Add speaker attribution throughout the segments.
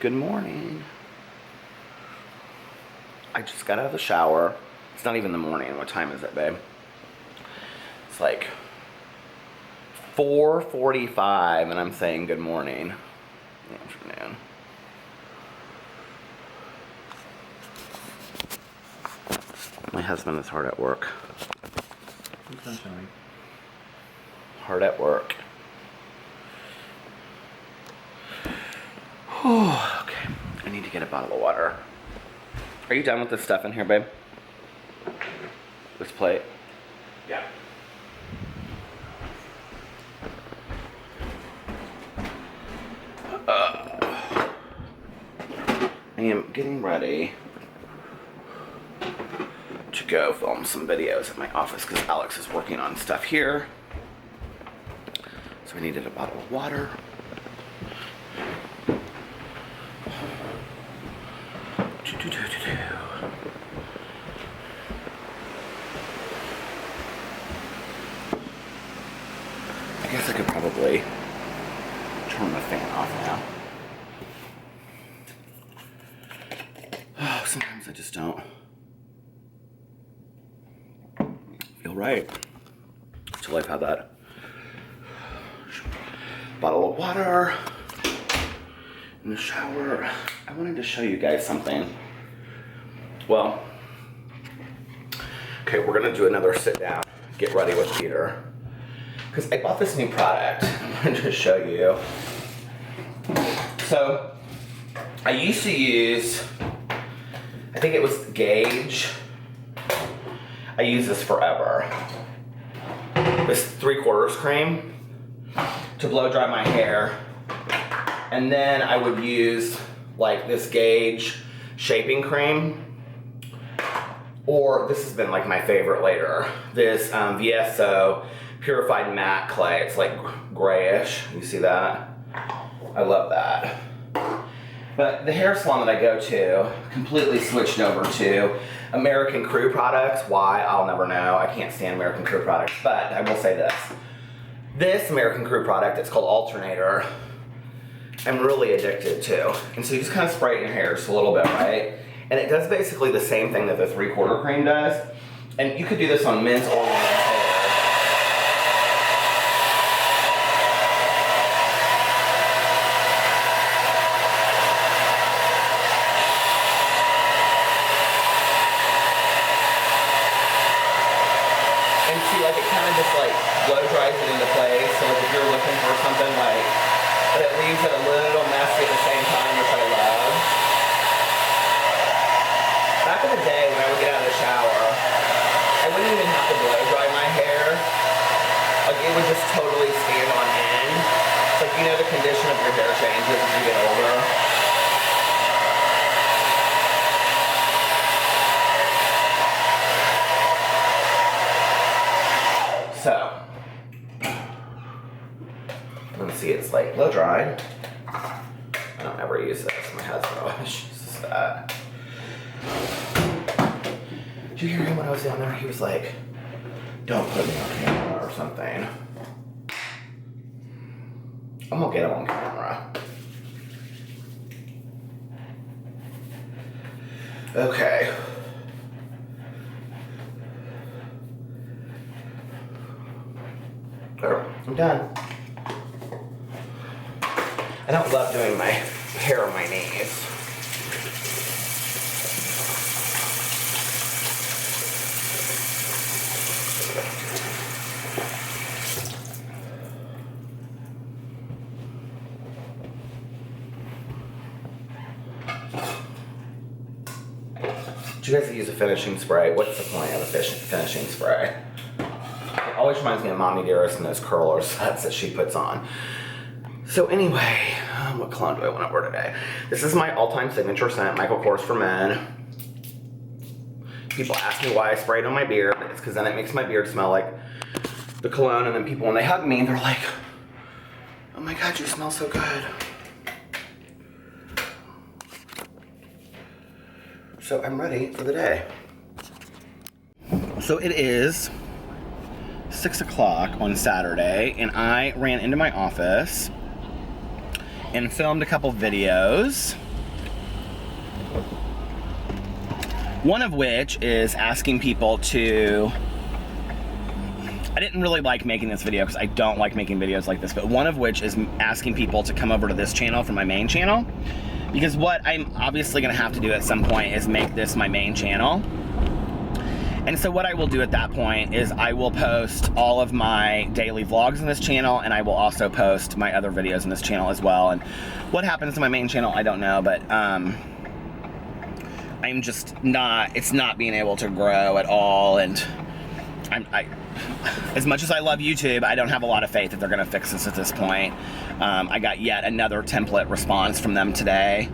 Speaker 1: Good morning. I just got out of the shower. It's not even the morning. What time is it, babe? It's like 4:45 and I'm saying good morning in the afternoon. My husband is hard at work. Hard at work. Okay, I need to get a bottle of water. Are you done with this stuff in here, babe? This plate?
Speaker 2: Yeah.
Speaker 1: I am getting ready to go film some videos at my office because Alex is working on stuff here. So I needed a bottle of water. I guess I could probably turn the fan off now. Oh, sometimes I just don't feel right until I've had that bottle of water in the shower. I wanted to show you guys something. Well, okay, we're gonna do another sit down, get ready with Peter. Because I bought this new product. I wanted to show you. So, I used to use, I think it was Gauge. I use this forever. This 3/4 cream to blow dry my hair. And then I would use like this Gauge shaping cream. Or this has been like my favorite later. This VSO Purified Matte Clay. It's like grayish. You see that? I love that. But the hair salon that I go to completely switched over to American Crew products. Why? I'll never know. I can't stand American Crew products. But I will say this. This American Crew product, it's called Alternator. I'm really addicted to. And so you just kind of spray it in your hair just a little bit, right? And it does basically the same thing that the 3/4 cream does. And you could do this on men's or women's hair. And see, like, it kind of just like blow dries it into place. So like, if you're looking for something like, but it leaves it a little messy at the same time, which I love. Back in the day when I would get out of the shower, I wouldn't even have to blow dry my hair. Like, it would just totally stand on end. It's like, you know, the condition of your hair changes as you get older. So, let's see, it's like blow dried. I don't ever use this. My husband always uses that. Did you hear him when I was down there? He was like, don't put me on camera or something. I'm gonna get him on camera. Okay. I'm done. I don't love doing my hair on my knees. Do you guys use a finishing spray? What's the point of a finishing spray? It always reminds me of Mommy Dearest and those curler sets that she puts on. So anyway, what cologne do I want to wear today? This is my all-time signature scent, Michael Kors for Men. People ask me why I spray it on my beard. It's because then it makes my beard smell like the cologne, and then people, when they hug me, they're like, oh my God, you smell so good. So I'm ready for the day. So it is 6 o'clock on Saturday, and I ran into my office and filmed a couple videos. One of which is asking people to... I didn't really like making this video because I don't like making videos like this, but one of which is asking people to come over to this channel from my main channel. Because what I'm obviously going to have to do at some point is make this my main channel. And so what I will do at that point is I will post all of my daily vlogs on this channel, and I will also post my other videos on this channel as well. And what happens to my main channel, I don't know, but I'm just not, it's not being able to grow at all. And as much as I love YouTube, I don't have a lot of faith that they're gonna fix this at this point. I got yet another template response from them today.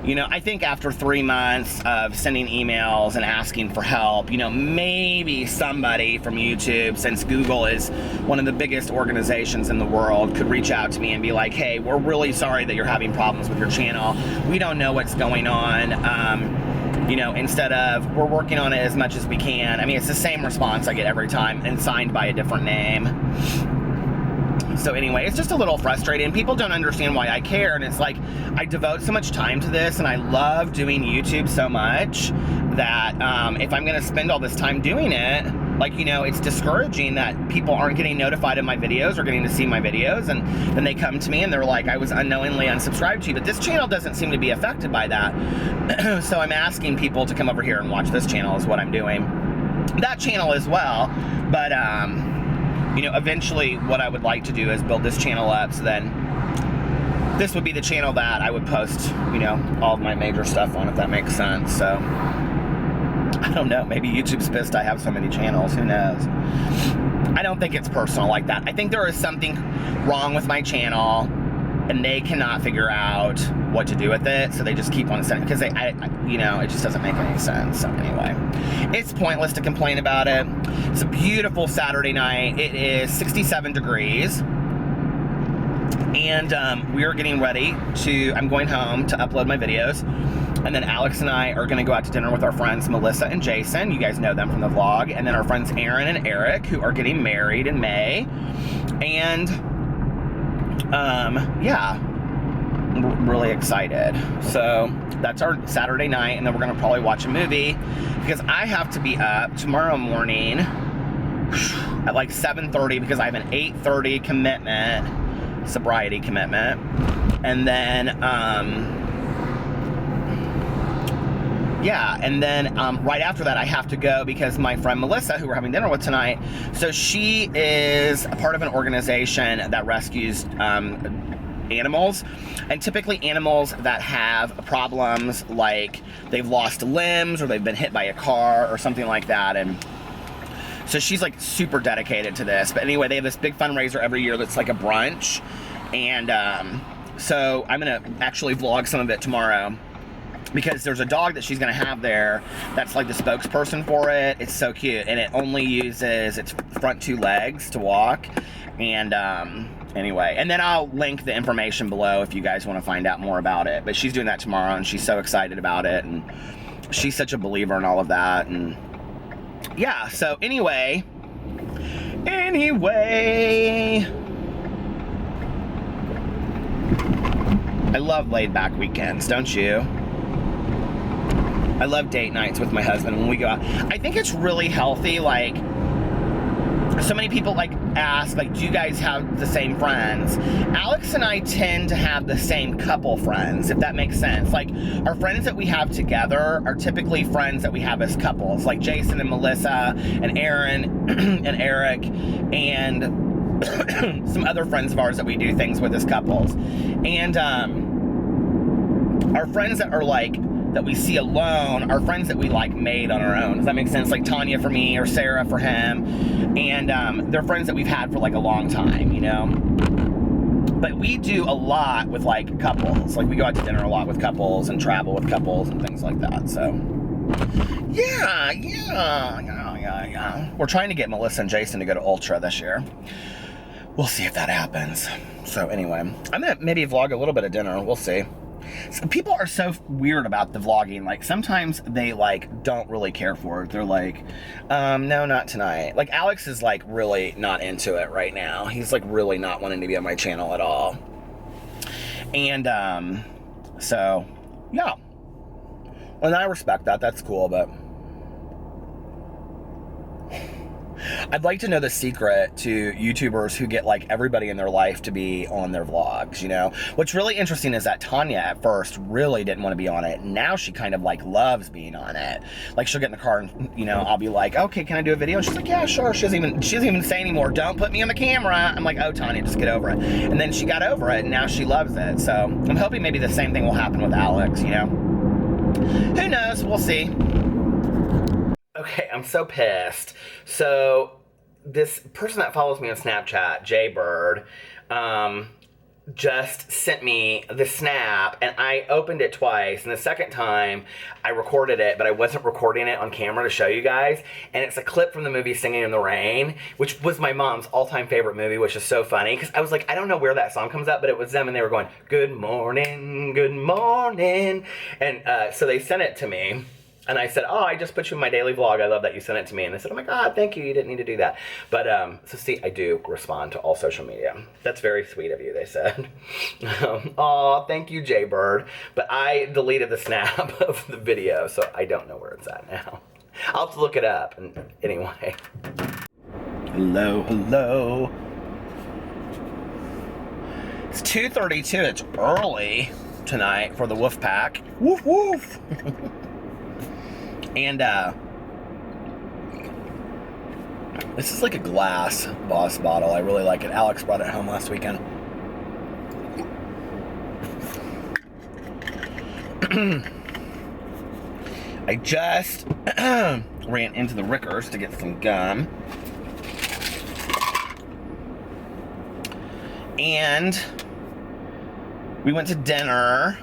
Speaker 1: You know, I think after 3 months of sending emails and asking for help, you know, maybe somebody from YouTube, since Google is one of the biggest organizations in the world, could reach out to me and be like, hey, we're really sorry that you're having problems with your channel. We don't know what's going on. You know, instead of, we're working on it as much as we can. I mean, it's the same response I get every time, and signed by a different name. So anyway, it's just a little frustrating. People don't understand why I care, and it's like, I devote so much time to this, and I love doing YouTube so much that if I'm gonna spend all this time doing it, like, you know, it's discouraging that people aren't getting notified of my videos or getting to see my videos, and then they come to me and they're like, I was unknowingly unsubscribed to you, but this channel doesn't seem to be affected by that. So I'm asking people to come over here and watch this channel is what I'm doing. That channel as well, but you know, eventually what I would like to do is build this channel up, so then this would be the channel that I would post, you know, all of my major stuff on, if that makes sense. So I don't know, maybe YouTube's pissed I have so many channels, who knows. I don't think it's personal like that. I think there is something wrong with my channel, and they cannot figure out what to do with it, so they just keep on sending, because you know, it just doesn't make any sense. So anyway, it's pointless to complain about it. It's a beautiful Saturday night. It is 67 degrees, and we are getting ready to, I'm going home to upload my videos, and then Alex and I are gonna go out to dinner with our friends Melissa and Jason. You guys know them from the vlog, and then our friends Aaron and Eric, who are getting married in May, and yeah, I'm really excited. So that's our Saturday night, and then we're gonna probably watch a movie, because I have to be up tomorrow morning at like 7:30, because I have an 8:30 commitment, sobriety commitment, and then yeah, and then right after that I have to go, because my friend Melissa, who we're having dinner with tonight, so she is a part of an organization that rescues animals, and typically animals that have problems, like they've lost limbs or they've been hit by a car or something like that. And so she's like super dedicated to this. But anyway, they have this big fundraiser every year that's like a brunch, and so I'm gonna actually vlog some of it tomorrow, because there's a dog that she's gonna have there that's like the spokesperson for it. It's so cute, and it only uses its front 2 legs to walk. And anyway, and then I'll link the information below if you guys want to find out more about it. But she's doing that tomorrow, and she's so excited about it, and she's such a believer in all of that. And yeah, so anyway, I love laid back weekends, don't you? I love date nights with my husband when we go out. I think it's really healthy. Like, so many people like ask, like, do you guys have the same friends? Alex and I tend to have the same couple friends, if that makes sense. Like, our friends that we have together are typically friends that we have as couples, like Jason and Melissa and Aaron and Eric and some other friends of ours that we do things with as couples. And our friends that are like, that we see alone, are friends that we like made on our own. Does that make sense? Like Tanya for me, or Sarah for him. And they're friends that we've had for like a long time, you know? But we do a lot with like couples. Like, we go out to dinner a lot with couples and travel with couples and things like that. So yeah. We're trying to get Melissa and Jason to go to Ultra this year. We'll see if that happens. So anyway, I'm gonna maybe vlog a little bit of dinner. We'll see. So people are so weird about the vlogging. Like, sometimes they like don't really care for it. They're like, no, not tonight. Like, Alex is like really not into it right now. He's like really not wanting to be on my channel at all. And so yeah, And I respect that. That's cool, but I'd like to know the secret to YouTubers who get like everybody in their life to be on their vlogs, you know? What's really interesting is that Tanya at first really didn't want to be on it. Now she kind of like loves being on it. Like she'll get in the car and, you know, I'll be like, okay, can I do a video? And she's like, yeah, sure. She doesn't even say anymore, don't put me on the camera. I'm like, oh, Tanya, just get over it. And then she got over it and now she loves it. So I'm hoping maybe the same thing will happen with Alex, you know? Who knows? We'll see. Okay, I'm so pissed. So, this person that follows me on Snapchat, Jaybird, just sent me the snap, and I opened it twice, and the second time, I recorded it, but I wasn't recording it on camera to show you guys, and it's a clip from the movie Singing in the Rain, which was my mom's all-time favorite movie, which is so funny, because I was like, I don't know where that song comes up, but it was them, and they were going, good morning, and so they sent it to me. And I said, oh, I just put you in my daily vlog. I love that you sent it to me. And they said, oh my God, thank you. You didn't need to do that. But, so see, I do respond to all social media. That's very sweet of you, they said. Aw, thank you, Jaybird. But I deleted the snap of the video, so I don't know where it's at now. I'll have to look it up. And anyway. Hello, hello. It's 2:32. It's early tonight for the Wolf Pack. Woof, woof. And, this is like a glass Boss bottle. I really like it. Alex brought it home last weekend. I just ran into the Rickers to get some gum. And we went to dinner.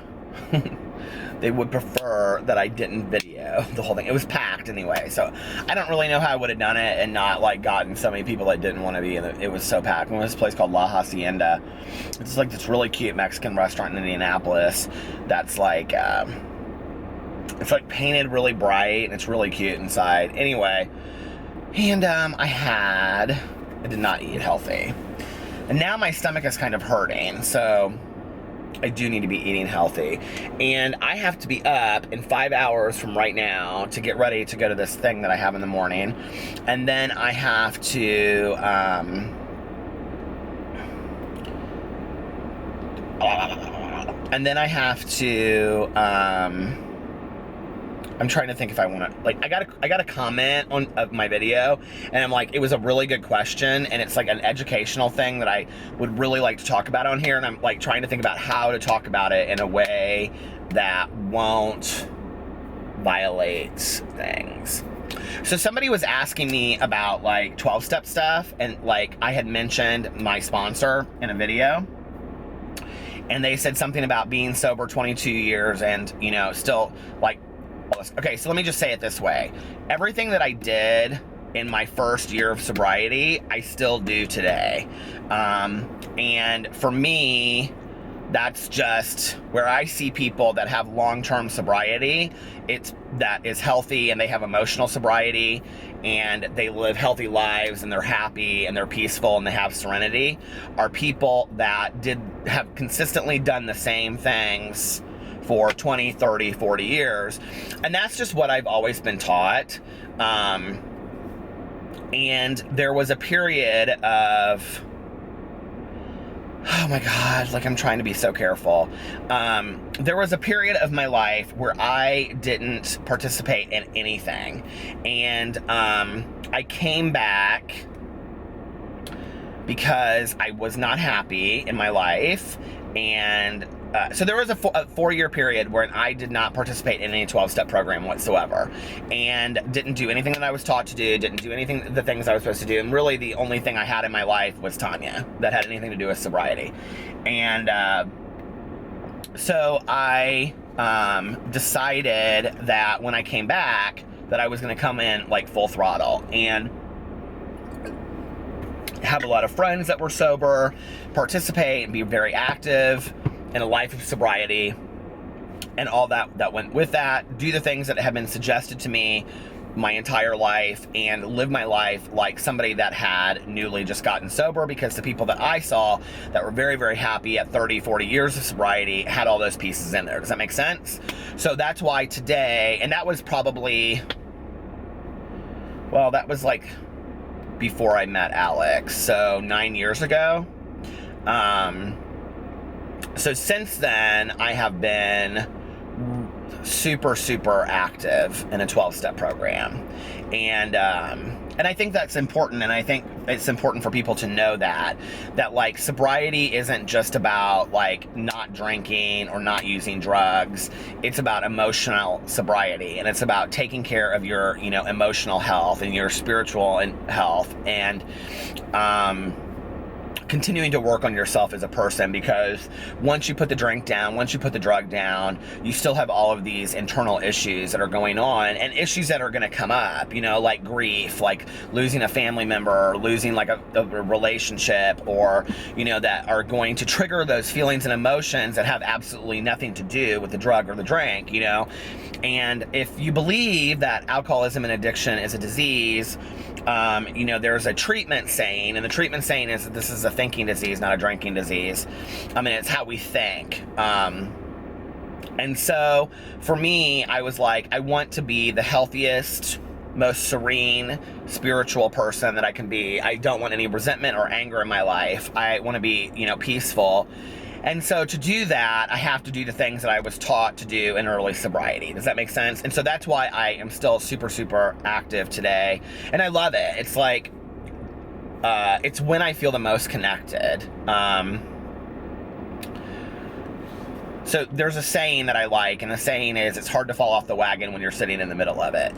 Speaker 1: They would prefer that I didn't video the whole thing. It was packed anyway, so I don't really know how I would have done it and not like gotten so many people that didn't want to be in it. It was so packed. We went to this place called La Hacienda. It's like this really cute Mexican restaurant in Indianapolis that's like, it's like painted really bright and it's really cute inside. Anyway, and I did not eat healthy. And now my stomach is kind of hurting, so I do need to be eating healthy. And I have to be up in 5 hours from right now to get ready to go to this thing that I have in the morning. And then I have to, I'm trying to think if I want to, like, I got a comment on my video, and I'm like, it was a really good question, and it's like an educational thing that I would really like to talk about on here, and I'm like trying to think about how to talk about it in a way that won't violate things. So somebody was asking me about like 12-step stuff, and like I had mentioned my sponsor in a video, and they said something about being sober 22 years and, you know, still like, okay, so let me just say it this way. Everything that I did in my first year of sobriety, I still do today. And for me, that's just where I see people that have long-term sobriety, that is healthy, and they have emotional sobriety, and they live healthy lives, and they're happy, and they're peaceful, and they have serenity, are people that have consistently done the same things for 20, 30, 40 years. And that's just what I've always been taught. And there was a period of, oh my God, like I'm trying to be so careful. There was a period of my life where I didn't participate in anything. And I came back because I was not happy in my life. And so there was a 4-year period where I did not participate in any 12-step program whatsoever, and didn't do anything that I was taught to do, didn't do anything, the things I was supposed to do, and really the only thing I had in my life was Tanya that had anything to do with sobriety. And so I decided that when I came back that I was going to come in like full throttle, and have a lot of friends that were sober, participate and be very active in a life of sobriety, and all that went with that, do the things that have been suggested to me my entire life and live my life like somebody that had newly just gotten sober, because the people that I saw that were very, very happy at 30, 40 years of sobriety had all those pieces in there. Does that make sense? So that's why today, and that was probably, well, that was like before I met Alex, so 9 years ago. So since then, I have been super, super active in a 12-step program. And I think that's important, and I think it's important for people to know that like sobriety isn't just about like not drinking or not using drugs. It's about emotional sobriety, and it's about taking care of your, you know, emotional health and your spiritual health, and continuing to work on yourself as a person, because once you put the drink down, once you put the drug down, you still have all of these internal issues that are going on, and issues that are going to come up, you know, like grief, like losing a family member, or losing like a relationship, or, you know, that are going to trigger those feelings and emotions that have absolutely nothing to do with the drug or the drink, you know. And if you believe that alcoholism and addiction is a disease, you know, there's a treatment saying, and the treatment saying is that this is a thinking disease, not a drinking disease. I mean, it's how we think. And so for me, I was like, I want to be the healthiest, most serene, spiritual person that I can be. I don't want any resentment or anger in my life. I want to be, you know, peaceful. And so to do that, I have to do the things that I was taught to do in early sobriety. Does that make sense? And so that's why I am still super, super active today. And I love it. It's like, it's when I feel the most connected. So there's a saying that I like, and the saying is, it's hard to fall off the wagon when you're sitting in the middle of it.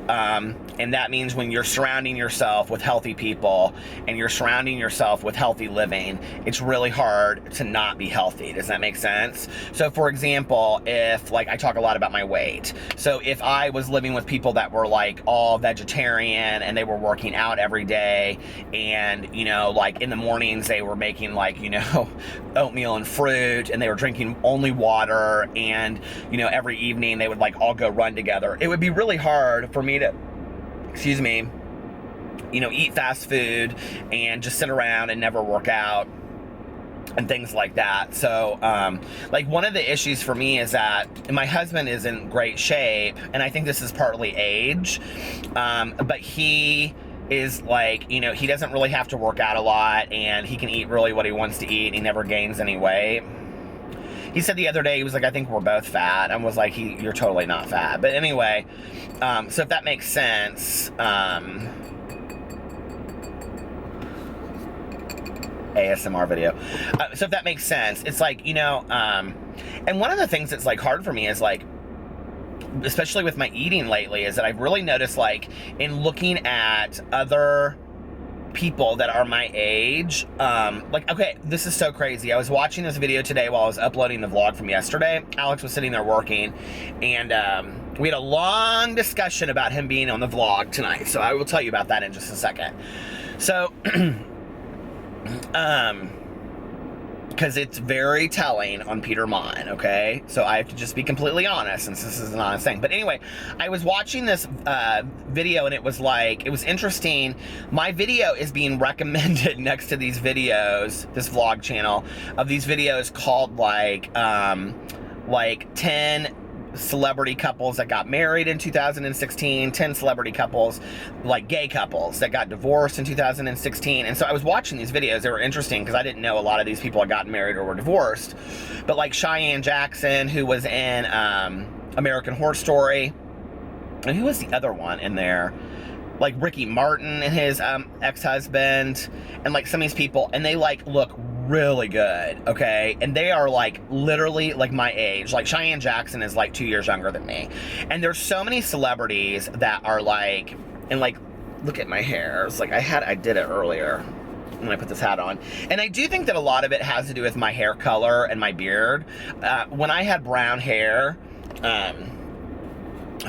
Speaker 1: And that means when you're surrounding yourself with healthy people and you're surrounding yourself with healthy living, it's really hard to not be healthy. Does that make sense? So for example, if, like, I talk a lot about my weight. So if I was living with people that were like all vegetarian and they were working out every day, and, you know, like in the mornings they were making, like, you know, oatmeal and fruit, and they were drinking only water, and, you know, every evening they would like all go run together, it would be really hard for me to, excuse me, you know, eat fast food and just sit around and never work out and things like that. So like, one of the issues for me is that my husband is in great shape, and I think this is partly age, but he is like, you know, he doesn't really have to work out a lot, and he can eat really what he wants to eat, and he never gains any weight. He said the other day, he was like, I think we're both fat. I was like, you're totally not fat. But anyway, so if that makes sense, ASMR video. So if that makes sense, it's like, you know, and one of the things that's like hard for me is like, especially with my eating lately, is that I've really noticed, like, in looking at other people that are my age, like, okay, this is so crazy. I was watching this video today while I was uploading the vlog from yesterday. Alex was sitting there working, and we had a long discussion about him being on the vlog tonight, so I will tell you about that in just a second. So because it's very telling on Peter Monn, okay? So I have to just be completely honest, since this is an honest thing. But anyway, I was watching this video, and it was like, it was interesting. My video is being recommended next to these videos, this vlog channel, of these videos called like 10 celebrity couples that got married in 2016, 10 celebrity couples, like gay couples that got divorced in 2016. And so I was watching these videos. They were interesting because I didn't know a lot of these people had gotten married or were divorced. But like Cheyenne Jackson, who was in American Horror Story, and who was the other one in there? Like Ricky Martin and his ex-husband, and like some of these people, and they like look really good, okay? And they are like literally like my age. Like Cheyenne Jackson is like 2 years younger than me. And there's so many celebrities that are like, and like, look at my hair. It's like I did it earlier when I put this hat on. And I do think that a lot of it has to do with my hair color and my beard. When I had brown hair,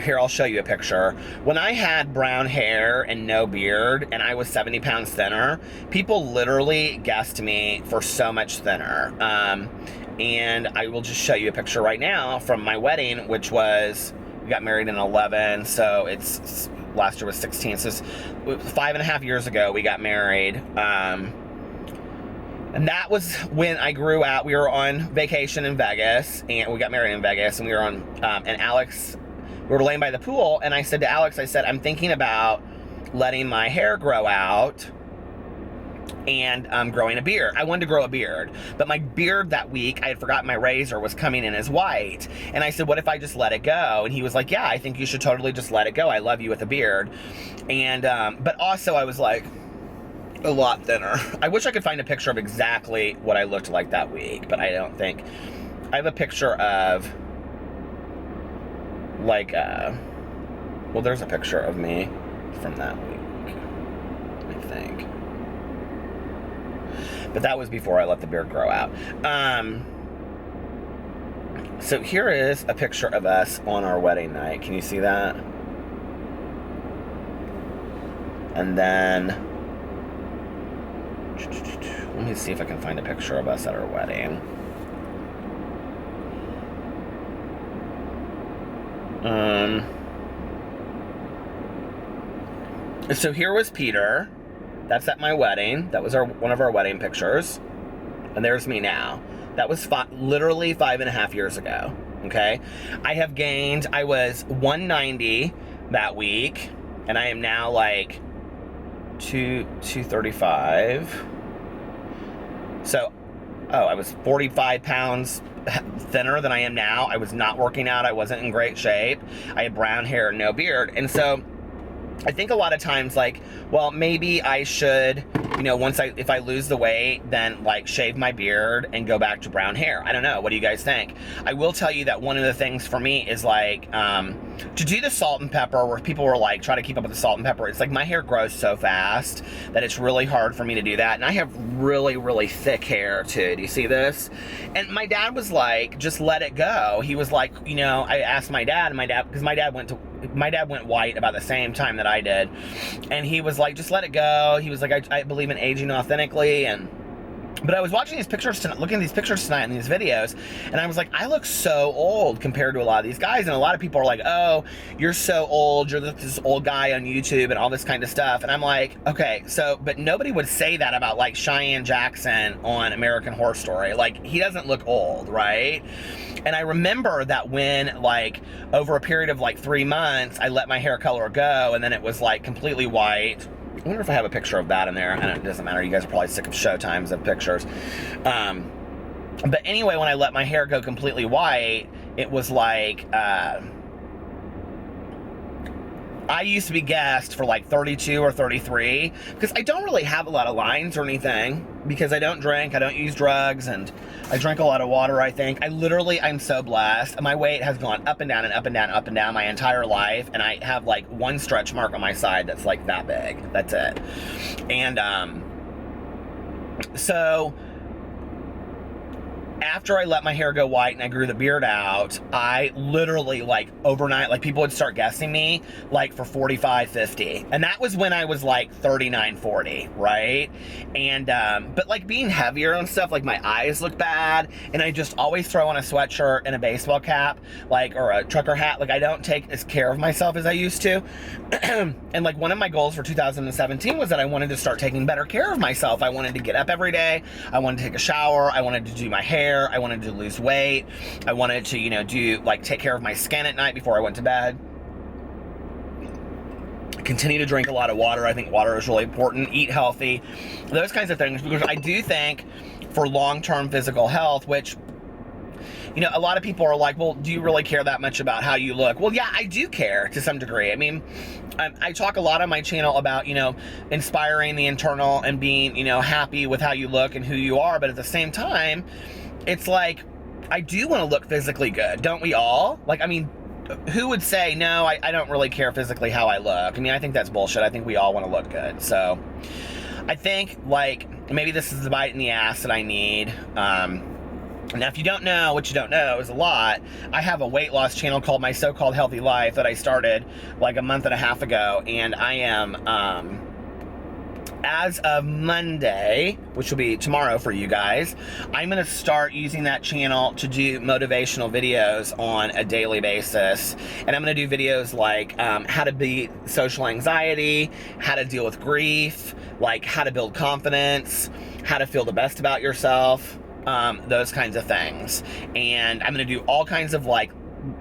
Speaker 1: here, I'll show you a picture. When I had brown hair and no beard, and I was 70 pounds thinner, people literally guessed me for so much thinner. And I will just show you a picture right now from my wedding, which was, we got married in 11, so it's last year was 16. So 5.5 years ago, we got married. And that was when I grew out. We were on vacation in Vegas, and we got married in Vegas, and we were on, and Alex, we were laying by the pool, and I said to Alex, I said, I'm thinking about letting my hair grow out and growing a beard. I wanted to grow a beard, but my beard that week, I had forgotten my razor was coming in as white. And I said, what if I just let it go? And he was like, yeah, I think you should totally just let it go. I love you with a beard. And, but also I was like, a lot thinner. I wish I could find a picture of exactly what I looked like that week, but I don't think. I have a picture of, like, well, there's a picture of me from that week, I think. But that was before I let the beard grow out. So here is a picture of us on our wedding night. Can you see that? And then, let me see if I can find a picture of us at our wedding. So here was Peter. That's at my wedding. That was one of our wedding pictures. And there's me now. That was literally 5.5 years ago. Okay? I have gained, I was 190 that week. And I am now like 235. So, I was 45 pounds thinner than I am now. I was not working out. I wasn't in great shape. I had brown hair and no beard. And so I think a lot of times, like, well, maybe I should, you know, if I lose the weight, then like shave my beard and go back to brown hair. I don't know. What do you guys think? I will tell you that one of the things for me is like, to do the salt and pepper, where people were like, try to keep up with the salt and pepper. It's like my hair grows so fast that it's really hard for me to do that. And I have really, really thick hair too. Do you see this? And my dad was like, just let it go. He was like, you know, I asked my dad, because my dad went white about the same time that I did. And he was like, just let it go. He was like, I believe in aging authentically. But I was watching these pictures tonight, looking at these pictures tonight and these videos, and I was like, I look so old compared to a lot of these guys. And a lot of people are like, oh, you're so old. You're this old guy on YouTube and all this kind of stuff. And I'm like, okay, so, but nobody would say that about like Cheyenne Jackson on American Horror Story. Like, he doesn't look old, right? And I remember that when, like, over a period of like 3 months, I let my hair color go, and then it was like completely white. I wonder if I have a picture of that in there. It doesn't matter. You guys are probably sick of Showtimes of pictures. But anyway, when I let my hair go completely white, it was like, I used to be gassed for like 32 or 33 because I don't really have a lot of lines or anything because I don't drink, I don't use drugs, and I drink a lot of water, I think. I'm so blessed. My weight has gone up and down and up and down, up and down my entire life, and I have like one stretch mark on my side that's like that big. That's it. And so after I let my hair go white and I grew the beard out, I literally, like, overnight, like, people would start guessing me, like, for 45, 50. And that was when I was, like, 39, 40, right? And, but, like, being heavier and stuff, like, my eyes look bad, and I just always throw on a sweatshirt and a baseball cap, like, or a trucker hat. Like, I don't take as care of myself as I used to. And, like, one of my goals for 2017 was that I wanted to start taking better care of myself. I wanted to get up every day. I wanted to take a shower. I wanted to do my hair. I wanted to lose weight. I wanted to, you know, take care of my skin at night before I went to bed. Continue to drink a lot of water. I think water is really important. Eat healthy. Those kinds of things. Because I do think for long-term physical health, which, you know, a lot of people are like, well, do you really care that much about how you look? Well, yeah, I do care to some degree. I mean, I talk a lot on my channel about, you know, inspiring the internal and being, you know, happy with how you look and who you are. But at the same time, it's like, I do want to look physically good. Don't we all? Like, I mean, who would say, no, I don't really care physically how I look? I mean, I think that's bullshit. I think we all want to look good. So I think, like, maybe this is the bite in the ass that I need. Now, if you don't know, what you don't know is a lot. I have a weight loss channel called My So-Called Healthy Life that I started like a month and a half ago, and I am as of Monday, which will be tomorrow for you guys, I'm going to start using that channel to do motivational videos on a daily basis. And I'm going to do videos like how to beat social anxiety, how to deal with grief, like how to build confidence, how to feel the best about yourself, those kinds of things. And I'm going to do all kinds of like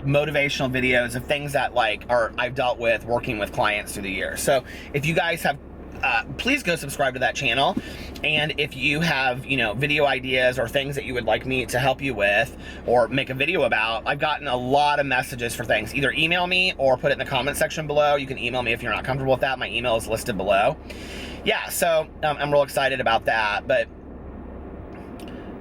Speaker 1: motivational videos of things that like I've dealt with working with clients through the years. So if you guys have please go subscribe to that channel, and if you have, you know, video ideas or things that you would like me to help you with or make a video about, I've gotten a lot of messages for things. Either email me or put it in the comment section below. You can email me if you're not comfortable with that. My email is listed below. Yeah, so I'm real excited about that, but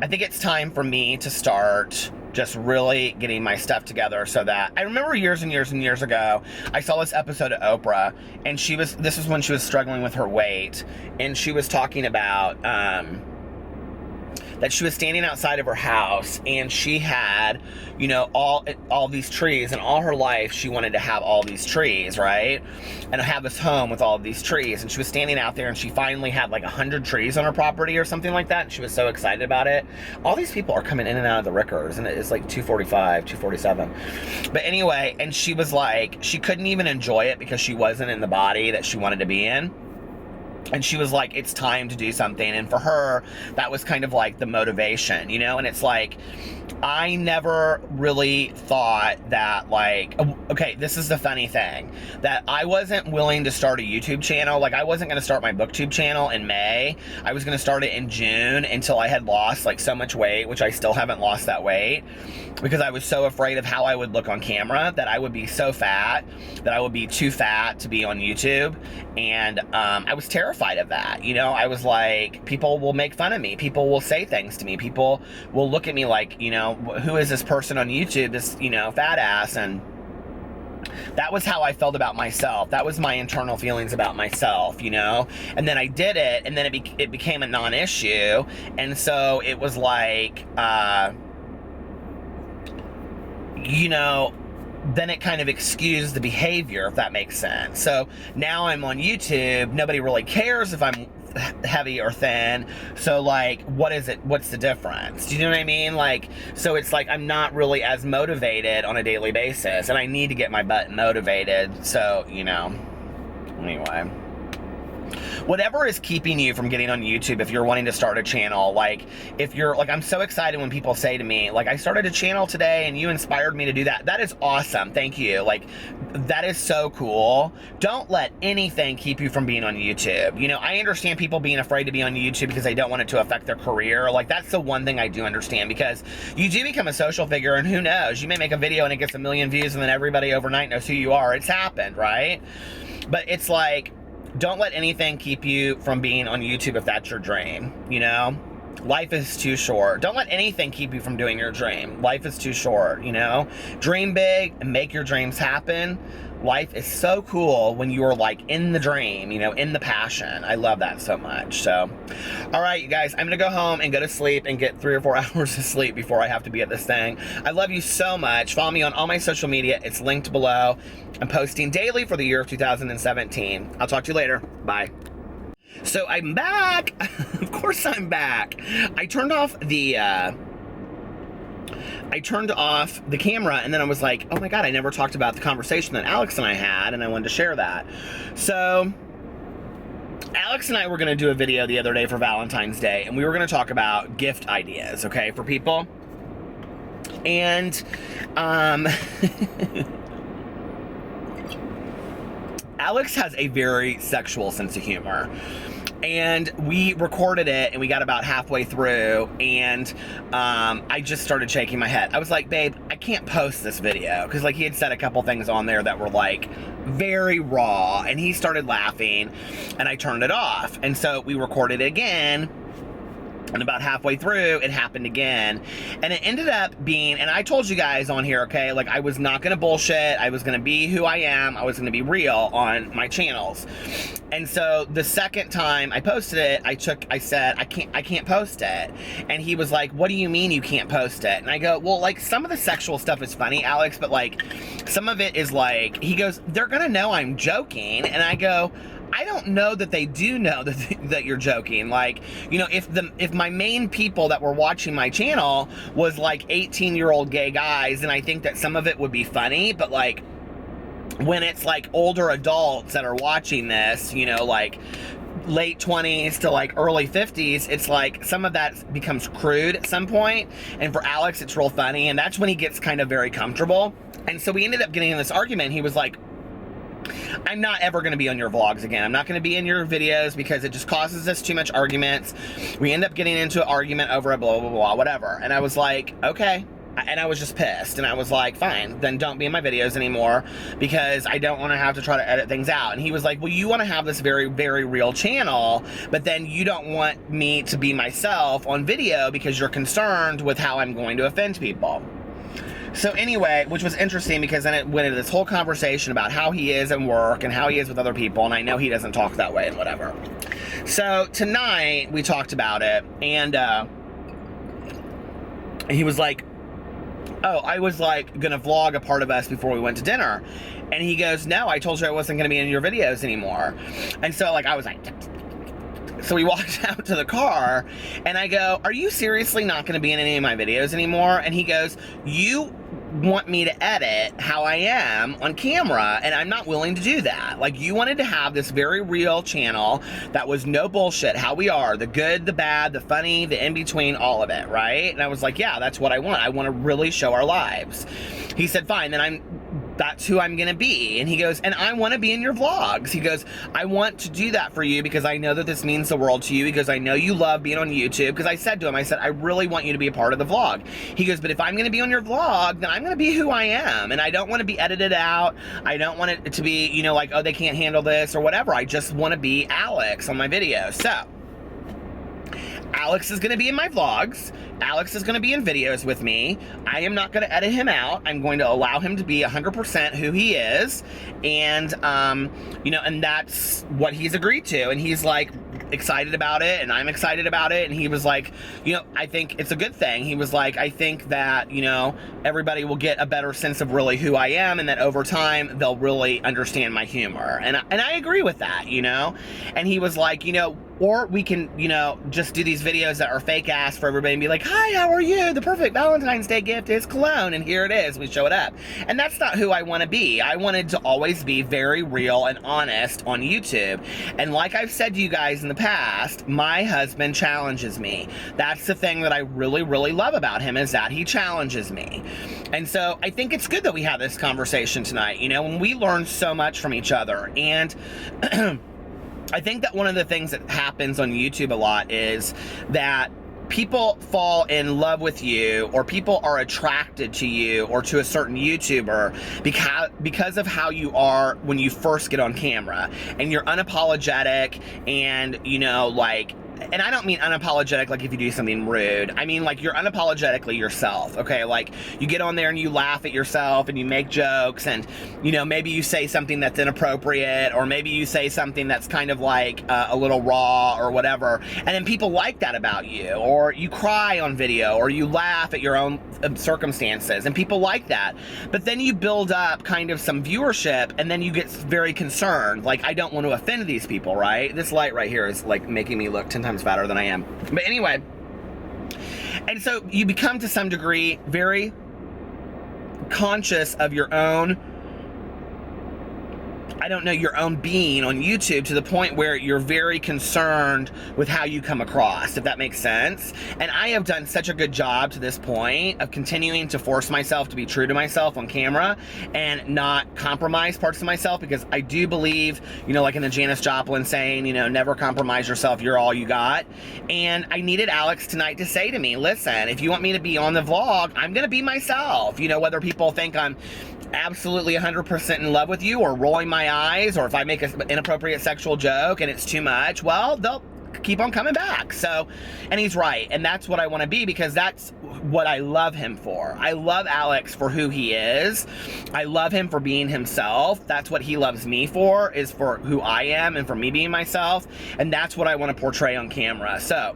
Speaker 1: I think it's time for me to start just really getting my stuff together so that I remember years and years and years ago, I saw this episode of Oprah, and this was when she was struggling with her weight, and she was talking about that she was standing outside of her house, and she had, you know, all these trees, and all her life she wanted to have all these trees, right? And have this home with all of these trees. And she was standing out there, and she finally had like 100 trees on her property or something like that, and she was so excited about it. All these people are coming in and out of the Rickers, and it's like 2:45, 2:47. But anyway, and she was like, she couldn't even enjoy it because she wasn't in the body that she wanted to be in. And she was like, it's time to do something. And for her, that was kind of like the motivation, you know? And it's like, I never really thought that, like, okay, this is the funny thing, that I wasn't willing to start a YouTube channel. Like, I wasn't going to start my booktube channel in May. I was going to start it in June until I had lost like so much weight, which I still haven't lost that weight, because I was so afraid of how I would look on camera, that I would be so fat, that I would be too fat to be on YouTube. And I was terrified of that. You know, I was like, people will make fun of me. People will say things to me. People will look at me like, you know, who is this person on YouTube, this, you know, fat ass? And that was how I felt about myself. That was my internal feelings about myself, you know? And then I did it, and then it became a non-issue. And so it was like, you know, then it kind of excused the behavior, if that makes sense. So now I'm on YouTube. Nobody really cares if I'm heavy or thin. So like, what is it? What's the difference? Do you know what I mean? Like, so it's like, I'm not really as motivated on a daily basis, and I need to get my butt motivated. So, you know, anyway. Whatever is keeping you from getting on YouTube, if you're wanting to start a channel, like, if you're, like, I'm so excited when people say to me, like, I started a channel today and you inspired me to do that. That is awesome. Thank you. Like, that is so cool. Don't let anything keep you from being on YouTube. You know, I understand people being afraid to be on YouTube because they don't want it to affect their career. Like, that's the one thing I do understand, because you do become a social figure, and who knows, you may make a video and it gets 1 million views and then everybody overnight knows who you are. It's happened, right? But it's like, don't let anything keep you from being on YouTube if that's your dream, you know? Life is too short. Don't let anything keep you from doing your dream. Life is too short, you know? Dream big and make your dreams happen. Life is so cool when you are like in the dream, you know, in the passion. I love that so much. So, all right, you guys, I'm going to go home and go to sleep and get 3 or 4 hours of sleep before I have to be at this thing. I love you so much. Follow me on all my social media. It's linked below. I'm posting daily for the year of 2017. I'll talk to you later. Bye. So I'm back. Of course I'm back. I turned off the camera, and then I was like, oh my God, I never talked about the conversation that Alex and I had, and I wanted to share that. So Alex and I were going to do a video the other day for Valentine's Day, and we were going to talk about gift ideas, okay, for people. And Alex has a very sexual sense of humor. And we recorded it, and we got about halfway through, and I just started shaking my head. I was like, babe, I can't post this video, because like he had said a couple things on there that were like very raw, and he started laughing, and I turned it off. And so we recorded it again, and about halfway through, it happened again. And it ended up being, and I told you guys on here, okay, like I was not going to bullshit. I was going to be who I am. I was going to be real on my channels. And so the second time I posted it, I said, I can't post it. And he was like, what do you mean you can't post it? And I go, well, like some of the sexual stuff is funny, Alex, but like some of it is like, he goes, they're going to know I'm joking. And I go, I don't know that they do know that you're joking. Like, you know, if my main people that were watching my channel was like 18-year-old gay guys, then I think that some of it would be funny, but like when it's like older adults that are watching this, you know, like late 20s to like early 50s, it's like some of that becomes crude at some point, and for Alex it's real funny, and that's when he gets kind of very comfortable. And so we ended up getting in this argument. He was like, I'm not ever going to be on your vlogs again. I'm not going to be in your videos because it just causes us too much arguments. We end up getting into an argument over a blah, blah, blah, whatever. And I was like, okay. And I was just pissed. And I was like, fine, then don't be in my videos anymore because I don't want to have to try to edit things out. And he was like, well, you want to have this very, very real channel, but then you don't want me to be myself on video because you're concerned with how I'm going to offend people. So anyway, which was interesting because then it went into this whole conversation about how he is at work and how he is with other people, and I know he doesn't talk that way and whatever. So tonight we talked about it, and he was like, oh, I was like gonna vlog a part of us before we went to dinner. And he goes, no, I told you I wasn't gonna be in your videos anymore. And so like I was like, so we walked out to the car, and I go, are you seriously not going to be in any of my videos anymore? And he goes, you want me to edit how I am on camera, and I'm not willing to do that. Like, you wanted to have this very real channel that was no bullshit, how we are, the good, the bad, the funny, the in-between, all of it, right? And I was like, yeah, that's what I want. I want to really show our lives. He said, fine, then that's who I'm gonna be. And he goes, and I want to be in your vlogs. He goes, I want to do that for you because I know that this means the world to you, because I know you love being on YouTube. Because I said to him, I said, I really want you to be a part of the vlog. He goes, but if I'm gonna be on your vlog, then I'm gonna be who I am, and I don't want to be edited out. I don't want it to be, you know, like, oh, they can't handle this or whatever. I just want to be Alex on my videos. So Alex is going to be in my vlogs. Alex is going to be in videos with me. I am not going to edit him out. I'm going to allow him to be 100% who he is. And, you know, and that's what he's agreed to. And he's like excited about it, and I'm excited about it. And he was like, you know, I think it's a good thing. He was like, I think that, you know, everybody will get a better sense of really who I am, and that over time they'll really understand my humor. And I agree with that, you know. And he was like, you know, or we can, you know, just do these videos that are fake ass for everybody and be like, hi, how are you? The perfect Valentine's Day gift is cologne, and here it is. We show it up. And that's not who I want to be. I wanted to always be very real and honest on YouTube. And like I've said to you guys in the past, my husband challenges me. That's the thing that I really, really love about him, is that he challenges me. And so I think it's good that we have this conversation tonight, you know, and we learn so much from each other. And I think that one of the things that happens on YouTube a lot is that people fall in love with you, or people are attracted to you or to a certain YouTuber because of how you are when you first get on camera, and you're unapologetic, and, you know, like, and I don't mean unapologetic like if you do something rude. I mean like you're unapologetically yourself, okay? Like you get on there and you laugh at yourself and you make jokes, and, you know, maybe you say something that's inappropriate, or maybe you say something that's kind of like a little raw or whatever, and then people like that about you. Or you cry on video, or you laugh at your own circumstances, and people like that. But then you build up kind of some viewership, and then you get very concerned, like, I don't want to offend these people, right? This light right here is like making me look 10 times fatter than I am. But anyway, and so you become to some degree very conscious of your own, I don't know, your own being on YouTube, to the point where you're very concerned with how you come across, if that makes sense. And I have done such a good job to this point of continuing to force myself to be true to myself on camera and not compromise parts of myself, because I do believe, you know, like in the Janis Joplin saying, you know, never compromise yourself, you're all you got. And I needed Alex tonight to say to me, listen, if you want me to be on the vlog, I'm gonna be myself. You know, whether people think I'm absolutely 100% in love with you, or rolling my eyes, or if I make an inappropriate sexual joke and it's too much, well, they'll keep on coming back. So, and he's right, and that's what I want to be, because that's what I love him for. I love Alex for who he is. I love him for being himself. That's what he loves me for, is for who I am and for me being myself, and that's what I want to portray on camera. So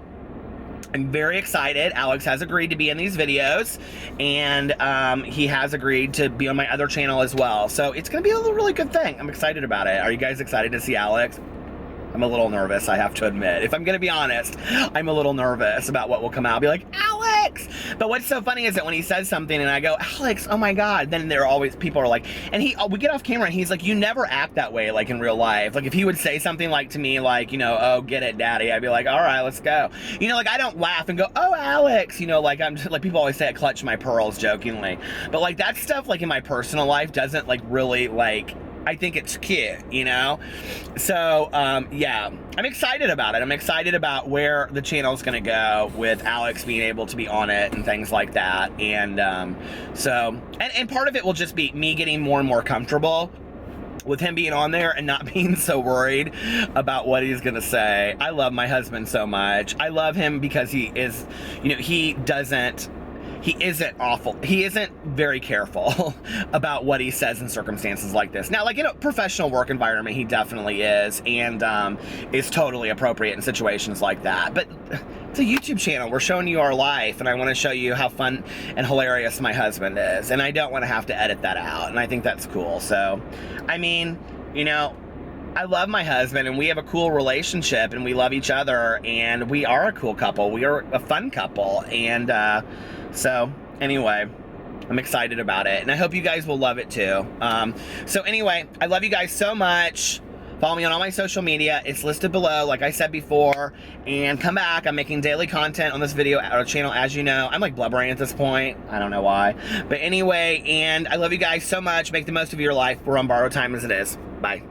Speaker 1: I'm very excited. Alex has agreed to be in these videos, and he has agreed to be on my other channel as well. So it's going to be a really good thing. I'm excited about it. Are you guys excited to see Alex? I'm a little nervous, I have to admit. If I'm gonna be honest, I'm a little nervous about what will come out. I'll be like, Alex! But what's so funny is that when he says something and I go, Alex, oh my God, then there are always, people are like, and we get off camera and he's like, you never act that way, like in real life. Like if he would say something like to me, like, you know, oh, get it, daddy, I'd be like, all right, let's go. You know, like I don't laugh and go, oh, Alex, you know, like I'm just, like people always say I clutch my pearls jokingly. But like that stuff, like in my personal life doesn't like really like, I think it's cute, you know? So, yeah, I'm excited about it. I'm excited about where the channel's gonna go with Alex being able to be on it and things like that. And and part of it will just be me getting more and more comfortable with him being on there and not being so worried about what he's gonna say. I love my husband so much. I love him because he is, you know, he isn't awful. He isn't very careful about what he says in circumstances like this. Now, like in a professional work environment, he definitely is, and is totally appropriate in situations like that. But it's a YouTube channel. We're showing you our life, and I want to show you how fun and hilarious my husband is, and I don't want to have to edit that out, and I think that's cool. So, I mean, you know, I love my husband and we have a cool relationship and we love each other and we are a cool couple. We are a fun couple. And so anyway, I'm excited about it and I hope you guys will love it too. So anyway, I love you guys so much. Follow me on all my social media. It's listed below, like I said before. And come back. I'm making daily content on this video channel, as you know. I'm like blubbering at this point. I don't know why. But anyway, and I love you guys so much. Make the most of your life. We're on borrowed time as it is. Bye.